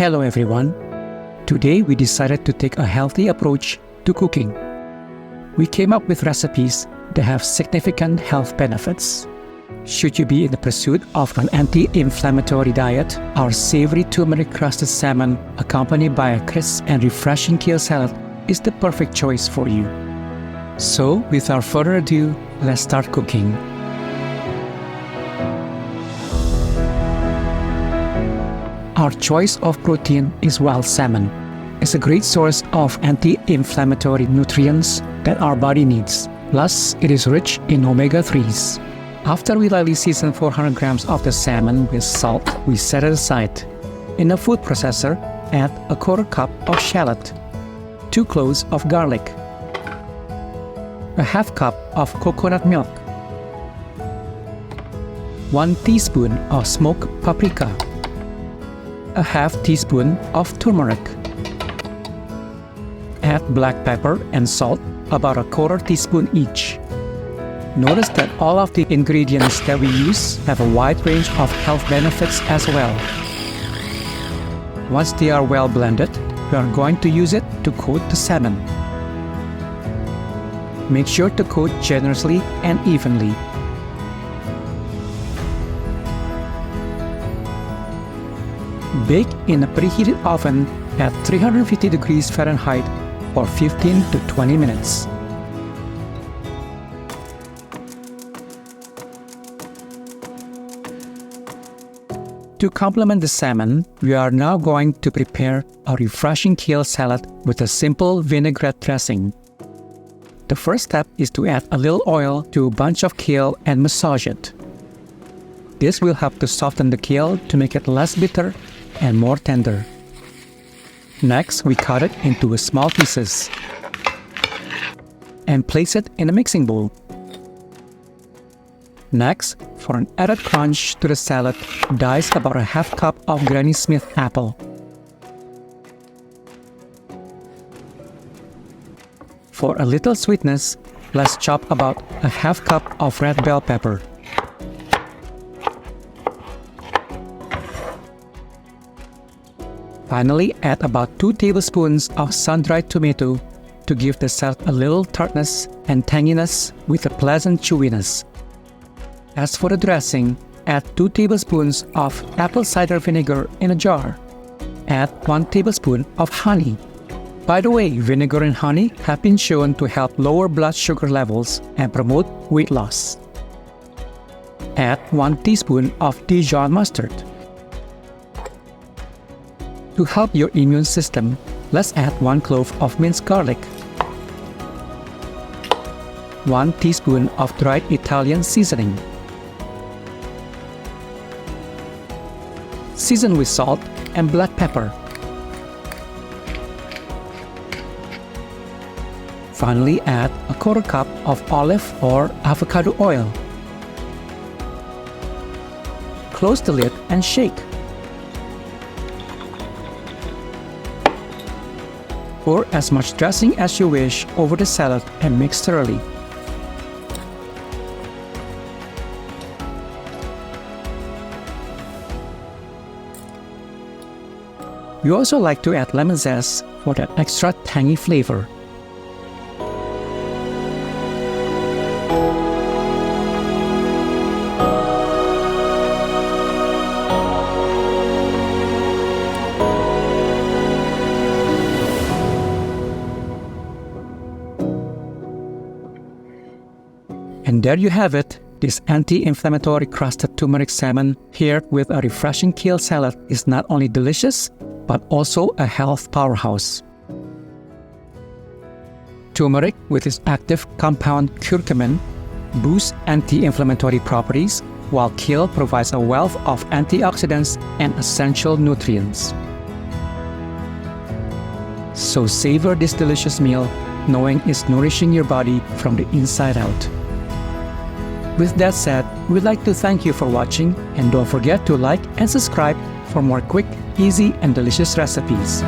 Hello everyone. Today we decided to take a healthy approach to cooking. We came up with recipes that have significant health benefits. Should you be in the pursuit of an anti-inflammatory diet, our savory turmeric-crusted salmon accompanied by a crisp and refreshing kale salad is the perfect choice for you. So, without further ado, let's start cooking. Our choice of protein is wild salmon. It's a great source of anti-inflammatory nutrients that our body needs. Plus, it is rich in omega-3s. After we lightly season 400 grams of the salmon with salt, we set it aside. In a food processor, add a quarter cup of shallot, 2 cloves of garlic, a half cup of coconut milk, 1 teaspoon of smoked paprika, a half teaspoon of turmeric. Add black pepper and salt, about a quarter teaspoon each. Notice that all of the ingredients that we use have a wide range of health benefits as well. Once they are well blended, we are going to use it to coat the salmon. Make sure to coat generously and evenly. Bake in a preheated oven at 350 degrees Fahrenheit for 15 to 20 minutes. To complement the salmon, we are now going to prepare a refreshing kale salad with a simple vinaigrette dressing. The first step is to add a little oil to a bunch of kale and massage it. This will help to soften the kale to make it less bitter and more tender. Next, we cut it into small pieces and place it in a mixing bowl. Next, for an added crunch to the salad, dice about a half cup of Granny Smith apple. For a little sweetness, let's chop about a half cup of red bell pepper. Finally, add about 2 tablespoons of sun-dried tomato to give the salad a little tartness and tanginess with a pleasant chewiness. As for the dressing, add 2 tablespoons of apple cider vinegar in a jar. Add 1 tablespoon of honey. By the way, vinegar and honey have been shown to help lower blood sugar levels and promote weight loss. Add 1 teaspoon of Dijon mustard. To help your immune system, let's add 1 clove of minced garlic, 1 teaspoon of dried Italian seasoning. Season with salt and black pepper. Finally, add a quarter cup of olive or avocado oil. Close the lid and shake. Pour as much dressing as you wish over the salad and mix thoroughly. We also like to add lemon zest for that extra tangy flavor. And there you have it. This anti-inflammatory crusted turmeric salmon paired with a refreshing kale salad is not only delicious, but also a health powerhouse. Turmeric, with its active compound curcumin, boosts anti-inflammatory properties, while kale provides a wealth of antioxidants and essential nutrients. So savor this delicious meal, knowing it's nourishing your body from the inside out. With that said, we'd like to thank you for watching, and don't forget to like and subscribe for more quick, easy, and delicious recipes.